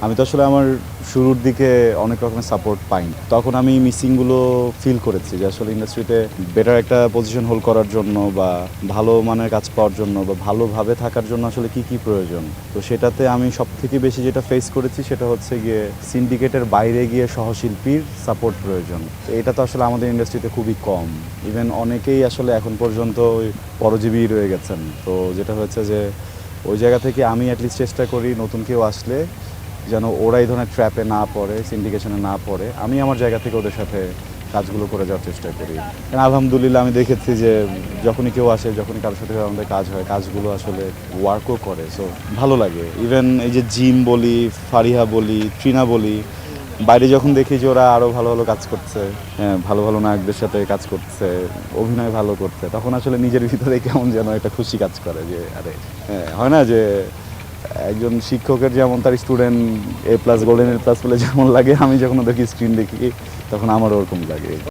আমি তো আসলে আমার শুরুর দিকে অনেক রকমের সাপোর্ট পাইনি। তখন আমি মিসিংগুলো ফিল করেছি যে আসলে ইন্ডাস্ট্রিতে বেটার একটা পজিশন হোল্ড করার জন্য বা ভালো মানের কাজ পাওয়ার জন্য বা ভালোভাবে থাকার জন্য আসলে কি প্রয়োজন। তো সেটাতে আমি সবথেকে বেশি যেটা ফেস করেছি সেটা হচ্ছে গিয়ে সিন্ডিকেটের বাইরে গিয়ে সহশিল্পীর সাপোর্ট প্রয়োজন। তো এটা তো আসলে আমাদের ইন্ডাস্ট্রিতে খুবই কম। ইভেন অনেকেই আসলে এখন পর্যন্ত ওই পরজীবী রয়ে গেছেন। তো যেটা হয়েছে যে ওই জায়গা থেকে আমি অ্যাটলিস্ট চেষ্টা করি নতুন কেউ আসলে যেন ওরা এই ধরনের ট্র্যাপে না পড়ে, সিন্ডিকেশনে না পড়ে। আমি আমার জায়গা থেকে ওদের সাথে কাজগুলো করে যাওয়ার চেষ্টা করি। কারণ আলহামদুলিল্লাহ আমি দেখেছি যে যখনই কেউ আসে, যখনই কারোর সাথে আমাদের কাজ হয়, কাজগুলো আসলে ওয়ার্কও করে। সো ভালো লাগে। ইভেন এই যে জিম বলি, ফারিহা বলি, ট্রিনা বলি, বাইরে যখন দেখি যে ওরা আরও ভালো ভালো কাজ করছে, হ্যাঁ, ভালো ভালো নায়কদের সাথে কাজ করছে, অভিনয় ভালো করছে, তখন আসলে নিজের ভিতরে কেমন যেন একটা খুশি কাজ করে যে আরে হ্যাঁ, হয় না যে একজন শিক্ষকের যেমন তার স্টুডেন্ট A+ গোল্ডেন A+ পেলে যেমন লাগে, আমি যখন ওদেরকে স্ক্রিন দেখি তখন আমারও ওরকম লাগে।